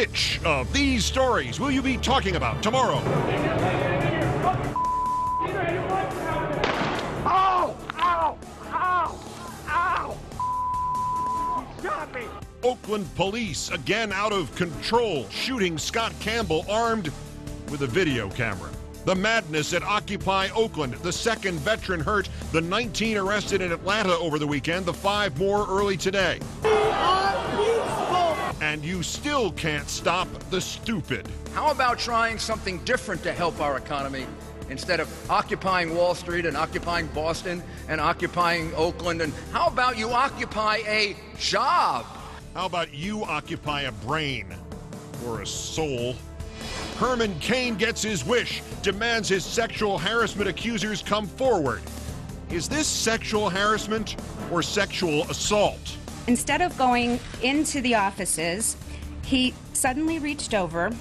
Which of these stories will you be talking about tomorrow? Ow! Ow! Ow! Ow! He shot me! Oakland police again out of control, shooting Scott Campbell armed with a video camera. The madness at Occupy Oakland, the second veteran hurt, the 19 arrested in Atlanta over the weekend, the 5 more early today. And you still can't stop the stupid. How about trying something different to help our economy? Instead of occupying Wall Street and occupying Boston and occupying Oakland, and how about you occupy a job? How about you occupy a brain or a soul? Herman Cain gets his wish, demands his sexual harassment accusers come forward. Is this sexual harassment or sexual assault? Instead of going into the offices, he suddenly reached over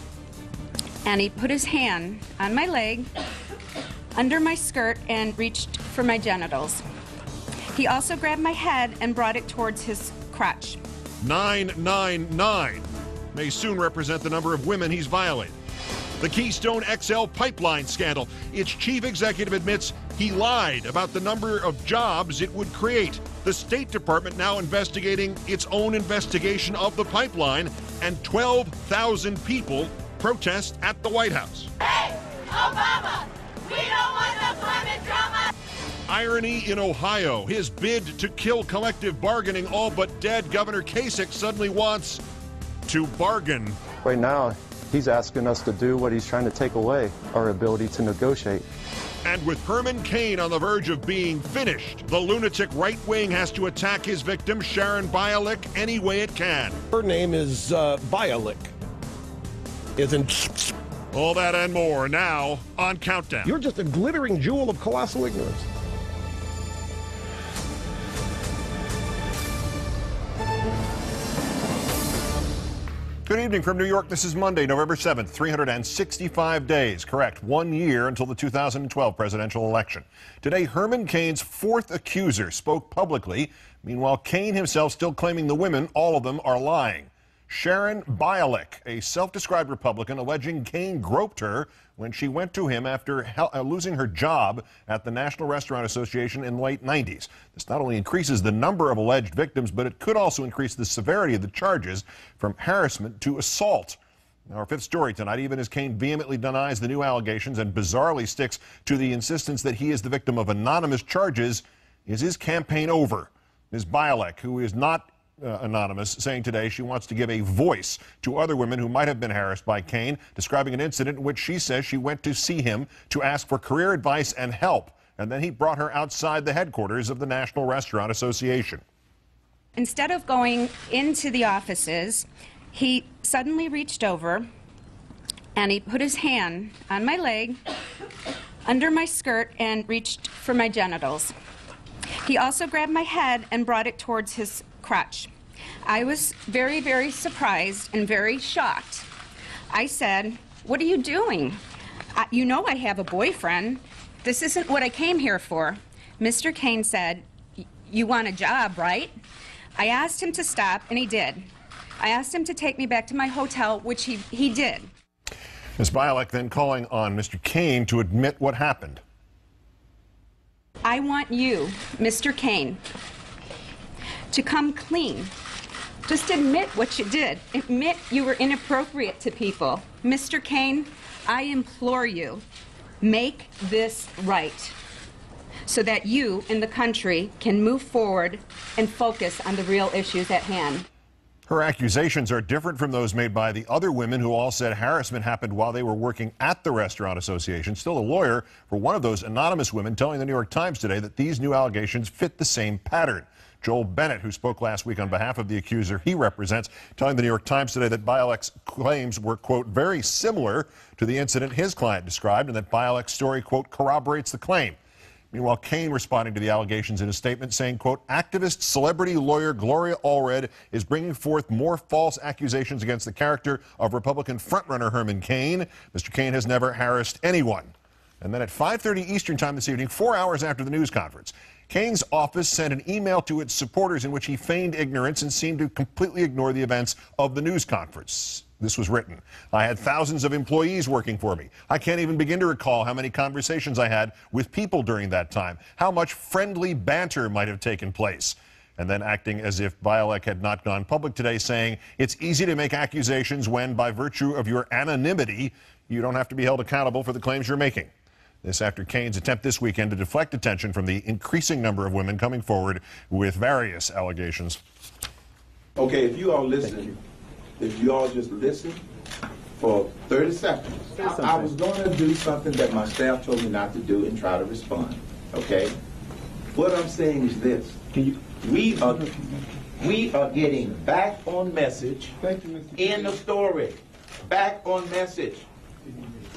and he put his hand on my leg, under my skirt, and reached for my genitals. He also grabbed my head and brought it towards his crotch. 999 may soon represent the number of women he's violated. The Keystone XL pipeline scandal. Its chief executive admits he lied about the number of jobs it would create. The State Department now investigating its own investigation of the pipeline, and 12,000 people protest at the White House. Hey, Obama, we don't want the climate drama. Irony in Ohio. His bid to kill collective bargaining all but dead. Governor Kasich suddenly wants to bargain. Right now, he's asking us to do what he's trying to take away, our ability to negotiate. And with Herman Cain on the verge of being finished, the lunatic right wing has to attack his victim, Sharon Bialik, any way it can. Her name is Bialik. All that and more now on Countdown. You're just a glittering jewel of colossal ignorance. Good evening from New York. This is Monday, November 7th, 365 days. Correct. 1 year until the 2012 presidential election. Today, Herman Cain's 4th accuser spoke publicly. Meanwhile, Cain himself still claiming the women, all of them, are lying. Sharon Bialik, a self-described Republican, alleging Cain groped her when she went to him after losing her job at the National Restaurant Association in the late 90s. This not only increases the number of alleged victims, but it could also increase the severity of the charges from harassment to assault. Our 5th story tonight, even as Cain vehemently denies the new allegations and bizarrely sticks to the insistence that he is the victim of anonymous charges, is his campaign over? Ms. Bialik, who is not anonymous, saying today she wants to give a voice to other women who might have been harassed by Cain, describing an incident in which she says she went to see him to ask for career advice and help, and then he brought her outside the headquarters of the National Restaurant Association. Instead of going into the offices, he suddenly reached over and he put his hand on my leg, under my skirt, and reached for my genitals. He also grabbed my head and brought it towards his crotch. I was very, very surprised and very shocked. I said, "What are you doing? You know I have a boyfriend. This isn't what I came here for." Mr. Cain said, "You want a job, right?" I asked him to stop, and he did. I asked him to take me back to my hotel, which he did. Ms. Bialik then calling on Mr. Cain to admit what happened. I want you, Mr. Cain, to come clean. Just admit what you did. Admit you were inappropriate to people. Mr. Cain, I implore you, make this right so that you and the country can move forward and focus on the real issues at hand. Her accusations are different from those made by the other women who all said harassment happened while they were working at the Restaurant Association. Still, a lawyer for one of those anonymous women telling the New York Times today that these new allegations fit the same pattern. Joel Bennett, who spoke last week on behalf of the accuser he represents, telling the New York Times today that Bialik's claims were, quote, very similar to the incident his client described, and that Bialik's story, quote, corroborates the claim. Meanwhile, Cain responding to the allegations in a statement saying, quote, activist celebrity lawyer Gloria Allred is bringing forth more false accusations against the character of Republican frontrunner Herman Cain. Mr. Cain has never harassed anyone. And then at 5:30 Eastern time this evening, 4 hours after the news conference, Cain's office sent an email to its supporters in which he feigned ignorance and seemed to completely ignore the events of the news conference. This was written. I had thousands of employees working for me. I can't even begin to recall how many conversations I had with people during that time, how much friendly banter might have taken place. And then acting as if Bialik had not gone public today, saying it's easy to make accusations when, by virtue of your anonymity, you don't have to be held accountable for the claims you're making. This after Cain's attempt this weekend to deflect attention from the increasing number of women coming forward with various allegations. Okay, if you all listen, if you all just listen for 30 seconds, I was going to do something that my staff told me not to do and try to respond, okay? What I'm saying is this. We are getting back on message in the story. Back on message.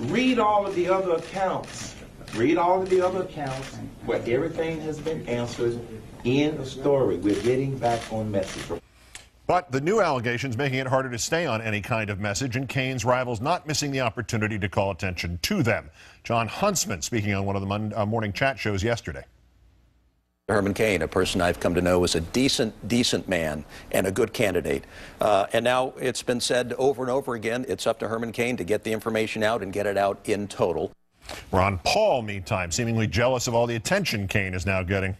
Read all of the other accounts. Read all of the other accounts where everything has been answered in the story. We're getting back on message. But the new allegations making it harder to stay on any kind of message, and Cain's rivals not missing the opportunity to call attention to them. John Huntsman speaking on one of the morning chat shows yesterday. Herman Cain, a person I've come to know as a decent man and a good candidate. And now it's been said over and over again, it's up to Herman Cain to get the information out and get it out in total. Ron Paul, meantime, seemingly jealous of all the attention Cain is now getting.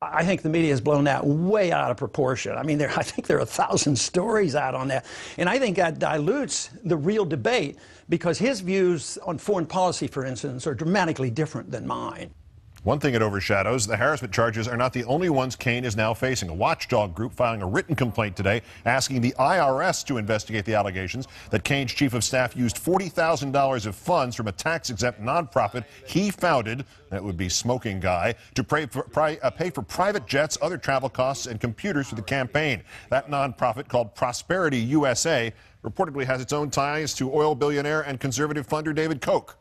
I think the media has blown that way out of proportion. I mean, I think there are 1,000 stories out on that. And I think that dilutes the real debate because his views on foreign policy, for instance, are dramatically different than mine. One thing it overshadows, the harassment charges are not the only ones Cain is now facing. A watchdog group filing a written complaint today asking the IRS to investigate the allegations that Cain's chief of staff used $40,000 of funds from a tax-exempt nonprofit he founded, that would be Smoking Guy, to pay for private jets, other travel costs, and computers for the campaign. That nonprofit, called Prosperity USA, reportedly has its own ties to oil billionaire and conservative funder David Koch.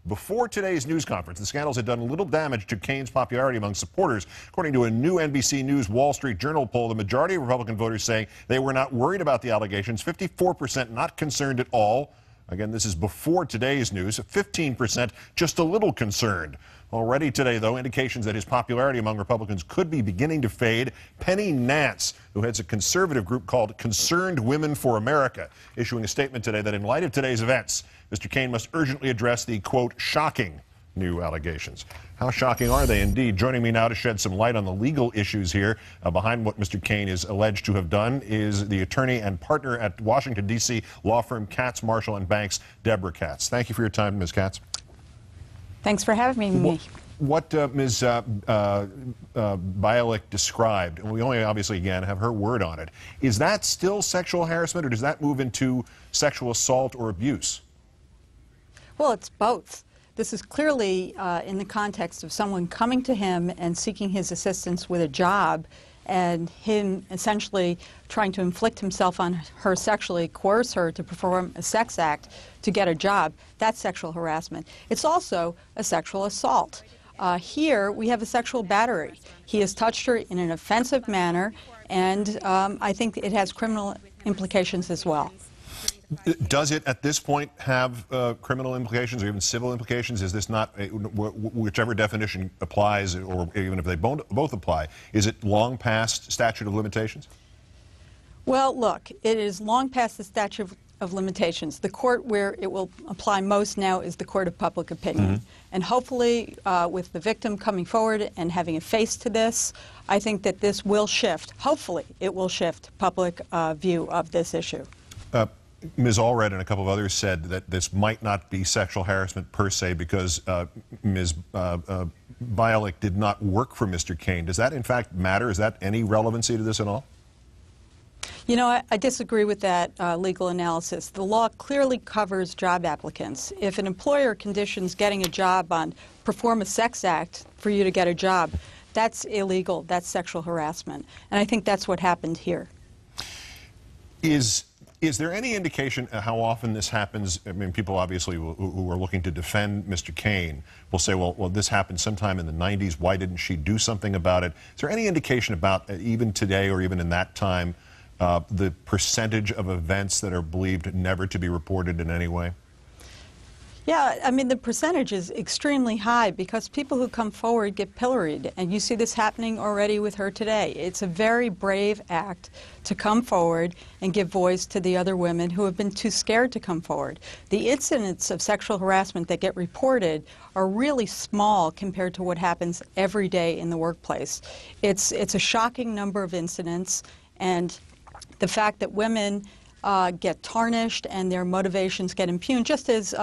Before today's news conference, the scandals had done little damage to Cain's popularity among supporters. According to a new NBC News Wall Street Journal poll, the majority of Republican voters saying they were not worried about the allegations, 54% not concerned at all. Again, this is before today's news. 15% just a little concerned. Already today, though, indications that his popularity among Republicans could be beginning to fade. Penny Nance, who heads a conservative group called Concerned Women for America, issuing a statement today that in light of today's events, Mr. Cain must urgently address the, quote, shocking new allegations. How shocking are they indeed? Joining me now to shed some light on the legal issues here behind what Mr. Cain is alleged to have done is the attorney and partner at Washington, D.C. law firm Katz, Marshall & Banks, Debra Katz. Thank you for your time, Ms. Katz. Thanks for having me. What Ms. Bialik described, and we only obviously, again, have her word on it, is that still sexual harassment, or does that move into sexual assault or abuse? Well, it's both. This is clearly in the context of someone coming to him and seeking his assistance with a job, and him essentially trying to inflict himself on her sexually, coerce her to perform a sex act to get a job. That's sexual harassment. It's also a sexual assault. Here we have a sexual battery. He has touched her in an offensive manner, and I think it has criminal implications as well. Does it, at this point, have criminal implications or even civil implications? Is this not, whichever definition applies, or even if they both apply, is it long past statute of limitations? Well, look, it is long past the statute of limitations. The court where it will apply most now is the court of public opinion. And hopefully, with the victim coming forward and having a face to this, I think that this will shift. Hopefully, it will shift public view of this issue. Ms. Allred and a couple of others said that this might not be sexual harassment per se because Ms. Bialik did not work for Mr. Cain. Does that, in fact, matter? Is that any relevancy to this at all? You know, I disagree with that legal analysis. The law clearly covers job applicants. If an employer conditions getting a job on perform a sex act for you to get a job, that's illegal. That's sexual harassment. And I think that's what happened here. Is there any indication how often this happens? I mean, people obviously who are looking to defend Mr. Cain will say, well, this happened sometime in the 90s. Why didn't she do something about it? Is there any indication about, even today or even in that time, the percentage of events that are believed never to be reported in any way? Yeah, I mean, the percentage is extremely high because people who come forward get pilloried, and you see this happening already with her today. It's a very brave act to come forward and give voice to the other women who have been too scared to come forward. The incidents of sexual harassment that get reported are really small compared to what happens every day in the workplace. It's a shocking number of incidents, and the fact that women get tarnished and their motivations get impugned, just as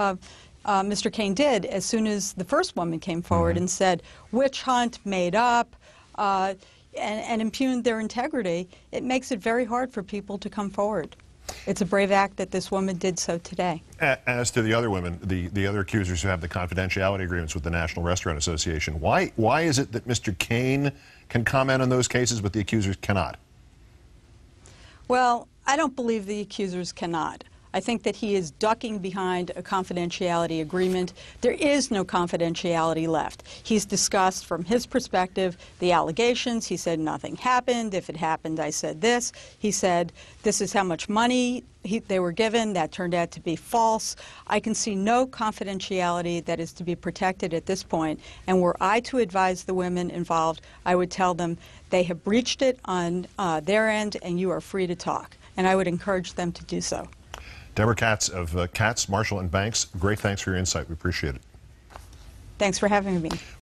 Mr. Cain did as soon as the first woman came forward and said, witch hunt, made up, and impugned their integrity, it makes it very hard for people to come forward. It's a brave act that this woman did so today. As to the other women, the other accusers who have the confidentiality agreements with the National Restaurant Association, why is it that Mr. Cain can comment on those cases but the accusers cannot? Well, I don't believe the accusers cannot. I think that he is ducking behind a confidentiality agreement. There is no confidentiality left. He's discussed from his perspective the allegations. He said nothing happened. If it happened, I said this. He said this is how much money they were given. That turned out to be false. I can see no confidentiality that is to be protected at this point. And were I to advise the women involved, I would tell them they have breached it on their end and you are free to talk. And I would encourage them to do so. Debra Katz of Katz, Marshall & Banks, great thanks for your insight. We appreciate it. Thanks for having me.